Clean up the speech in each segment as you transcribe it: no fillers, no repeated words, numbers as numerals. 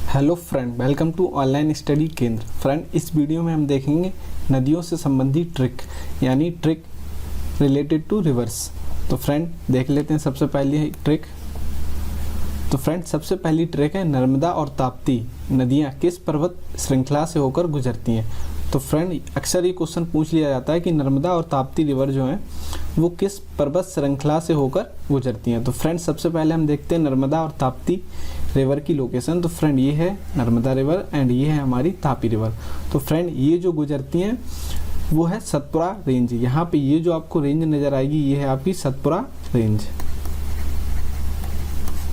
Hello friend, welcome to online study Kendra. Friend, इस video में हम देखेंगे नदियों से संबंधित ट्रिक यानी ट्रिक रिलेटेड टू रिवर्स। तो फ्रेंड देख लेते हैं सबसे पहली ट्रिक। तो फ्रेंड सबसे पहली ट्रिक है नर्मदा और ताप्ती नदियाँ किस पर्वत श्रृंखला से होकर गुजरती हैं। तो फ्रेंड अक्सर ये क्वेश्चन पूछ लिया जाता है कि नर्मदा और ताप्ती रिवर जो हैं वो किस पर्वत श्रृंखला से होकर गुजरती हैं। तो फ्रेंड सबसे पहले हम देखते हैं नर्मदा और ताप्ती रिवर की लोकेशन। तो फ्रेंड ये है नर्मदा रिवर एंड ये है हमारी तापी रिवर। तो फ्रेंड ये जो गुजरती हैं वो है सतपुड़ा रेंज। यहाँ पे ये जो आपको रेंज नज़र आएगी ये है आपकी सतपुड़ा रेंज।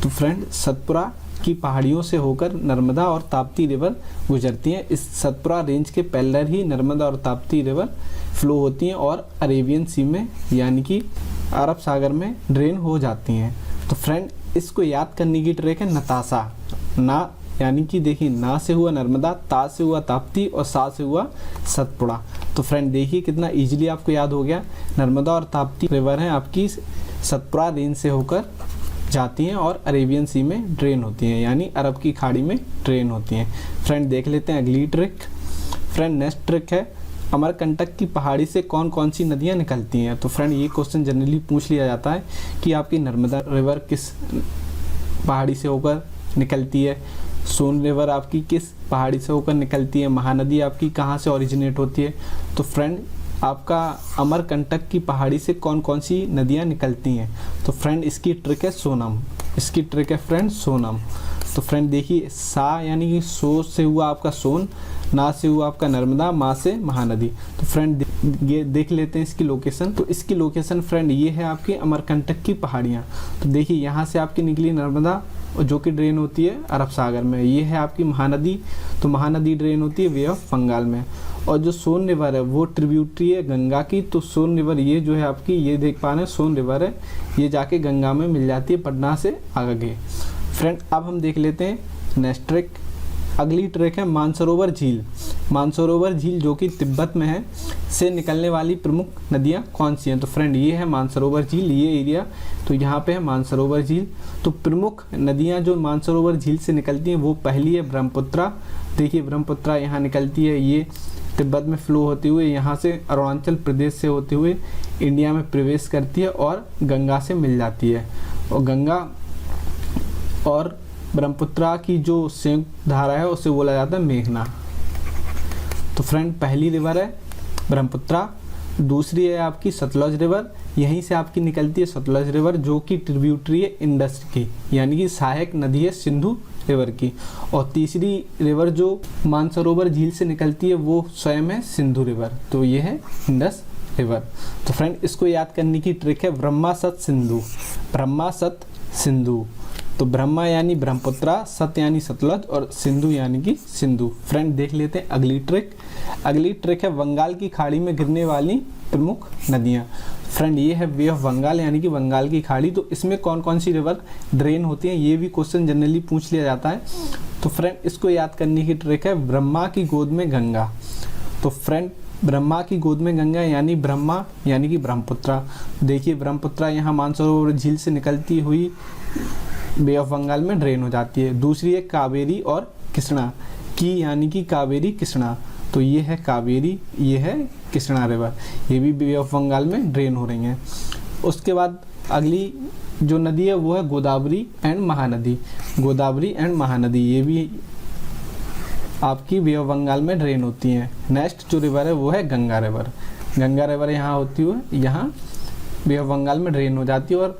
तो फ्रेंड सतपुड़ा की पहाड़ियों से होकर नर्मदा और ताप्ती रिवर गुजरती हैं। इस सतपुड़ा रेंज के पैरेलल ही नर्मदा और ताप्ती रिवर फ्लो होती हैं और अरेबियन सी में यानी कि अरब सागर में ड्रेन हो जाती हैं। तो फ्रेंड इसको याद करने की ट्रिक है नताशा। ना यानी कि देखिए ना से हुआ नर्मदा, ता से हुआ ताप्ती और सा से हुआ सतपुड़ा। तो फ्रेंड देखिए कितना इजीली आपको याद हो गया। नर्मदा और ताप्ती रिवर हैं आपकी सतपुड़ा रेंज से होकर जाती हैं और अरेबियन सी में ड्रेन होती हैं यानी अरब की खाड़ी में ड्रेन होती हैं। फ्रेंड देख लेते हैं अगली ट्रिक। फ्रेंड नेक्स्ट ट्रिक है अमरकंटक की पहाड़ी से कौन कौन सी नदियां निकलती हैं। तो फ्रेंड ये क्वेश्चन जनरली पूछ लिया जाता है कि आपकी नर्मदा रिवर किस पहाड़ी से होकर निकलती है, सोन रिवर आपकी किस पहाड़ी से होकर निकलती है, महानदी आपकी कहाँ से ओरिजिनेट होती है। तो फ्रेंड आपका अमरकंटक की पहाड़ी से कौन कौन सी नदियाँ निकलती हैं। तो फ्रेंड इसकी ट्रिक है सोनम। इसकी ट्रिक है फ्रेंड सोनम। तो फ्रेंड देखिए सा यानी कि सो से हुआ आपका सोन, ना से हुआ आपका नर्मदा, मा से महानदी। तो फ्रेंड ये देख लेते हैं इसकी लोकेशन। तो इसकी लोकेशन फ्रेंड ये है आपकी अमरकंटक की पहाड़ियाँ। तो देखिए यहाँ से आपकी निकली नर्मदा जो कि ड्रेन होती है अरब सागर में। ये है आपकी महानदी, तो महानदी ड्रेन होती है वे ऑफ बंगाल में। और जो सोन रिवर है वो ट्रिब्यूटरी है गंगा की। तो सोन रिवर ये जो है आपकी ये देख पा रहे हैं सोन रिवर है, ये जाके गंगा में मिल जाती है पटना से आगे। फ्रेंड अब हम देख लेते हैं नेक्स्ट ट्रिक। अगली ट्रिक है मानसरोवर झील। मानसरोवर झील जो कि तिब्बत में है से निकलने वाली प्रमुख नदियाँ कौन सी हैं। तो फ्रेंड ये है मानसरोवर झील, ये एरिया तो यहाँ पे है मानसरोवर झील। तो प्रमुख नदियाँ जो मानसरोवर झील से निकलती हैं वो पहली है ब्रह्मपुत्रा। देखिए ब्रह्मपुत्रा यहाँ निकलती है, ये तिब्बत में फ्लो होते हुए यहाँ से अरुणाचल प्रदेश से होते हुए इंडिया में प्रवेश करती है और गंगा से मिल जाती है। और गंगा और ब्रह्मपुत्रा की जो संयुक्त धारा है उसे बोला जाता है मेघना। तो फ्रेंड पहली रिवर है ब्रह्मपुत्रा, दूसरी है आपकी सतलज रिवर, यहीं से आपकी निकलती है सतलज रिवर जो कि ट्रिब्यूटरी है इंडस की यानी कि सहायक नदी है सिंधु रिवर की। और तीसरी रिवर जो मानसरोवर झील से निकलती है वो स्वयं है सिंधु रिवर, तो ये है इंडस रिवर। तो फ्रेंड इसको याद करने की ट्रिक है ब्रह्मा सत सिंधु। ब्रह्मा सत सिंधु, तो ब्रह्मा यानी ब्रह्मपुत्रा, सत यानी सतलज और सिंधु यानी कि सिंधु। फ्रेंड देख लेते हैं अगली ट्रिक। अगली ट्रिक है बंगाल की खाड़ी में गिरने वाली प्रमुख नदियाँ। फ्रेंड ये है वे ऑफ बंगाल यानी कि बंगाल की खाड़ी। तो इसमें कौन कौन सी रिवर ड्रेन होती हैं ये भी क्वेश्चन जनरली पूछ लिया जाता है। तो फ्रेंड इसको याद करने की ट्रिक है ब्रह्मा की गोद में गंगा। तो फ्रेंड ब्रह्मा की गोद में गंगा यानी ब्रह्मा यानी कि ब्रह्मपुत्रा। देखिए ब्रह्मपुत्रा यहाँ मानसरोवर झील से निकलती हुई बे ऑफ बंगाल में ड्रेन हो जाती है। दूसरी है कावेरी और कृष्णा की यानी कि कावेरी कृष्णा। तो ये है कावेरी, ये है कृष्णा रिवर, ये भी बे ऑफ बंगाल में ड्रेन हो रही हैं। उसके बाद अगली जो नदी है वो है गोदावरी एंड महानदी। गोदावरी एंड महानदी ये भी आपकी बे ऑफ बंगाल में ड्रेन होती हैं। नेक्स्ट जो रिवर है वो है गंगा रिवर। गंगा रिवर यहाँ होती हुई यहाँ बे ऑफ बंगाल में ड्रेन हो जाती है और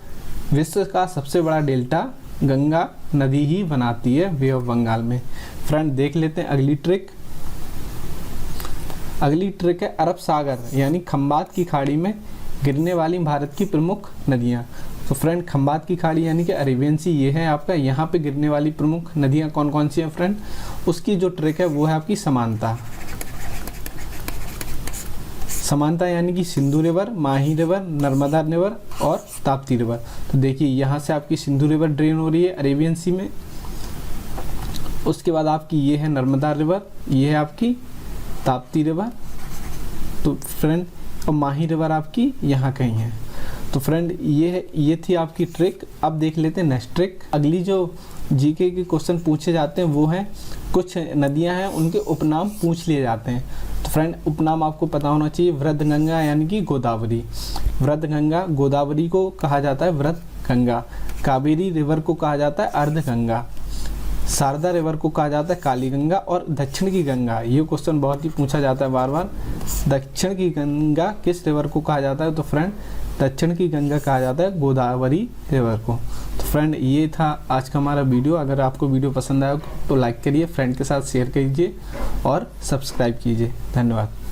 विश्व का सबसे बड़ा डेल्टा गंगा नदी ही बनाती है बे ऑफ बंगाल में। फ्रेंड देख लेते हैं अगली ट्रिक। अगली ट्रिक है अरब सागर यानी खंबात की खाड़ी में गिरने वाली भारत की प्रमुख नदियाँ। तो फ्रेंड खंबात की खाड़ी यानी कि अरेबियन सी ये है आपका, यहाँ पे गिरने वाली प्रमुख नदियाँ कौन कौन सी हैं फ्रेंड। उसकी जो ट्रिक है वो है आपकी समानता। समानता यानी कि सिंधु रिवर, माही रिवर, नर्मदा रिवर और ताप्ती रिवर। तो देखिए यहाँ से आपकी सिंधु रिवर ड्रेन हो रही है अरेबियन सी में। उसके बाद आपकी ये है नर्मदा रिवर, ये है आपकी ताप्ती रिवर। तो फ्रेंड और माही रिवर आपकी यहाँ कहीं है। तो फ्रेंड ये थी आपकी ट्रिक। अब देख लेते हैं नेक्स्ट ट्रिक। अगली जो जीके के क्वेश्चन पूछे जाते हैं वो हैं, कुछ नदियां हैं उनके उपनाम पूछ लिए जाते हैं। तो फ्रेंड उपनाम आपको पता होना चाहिए, वृद्धगंगा यानी कि गोदावरी, वृद्धगंगा, गोदावरी को कहा जाता है वृद्धगंगा, कावेरी रिवर को कहा जाता है अर्धगंगा, शारदा रिवर को कहा जाता है काली गंगा, और दक्षिण की गंगा, ये क्वेश्चन बहुत ही पूछा जाता है बार बार, दक्षिण की गंगा किस रिवर को कहा जाता है? तो फ्रेंड दक्षिण की गंगा कहा जाता है गोदावरी रिवर को। तो फ्रेंड ये था आज का हमारा वीडियो। अगर आपको वीडियो पसंद आया तो लाइक करिए, फ्रेंड के साथ शेयर कीजिए और सब्सक्राइब कीजिए। धन्यवाद।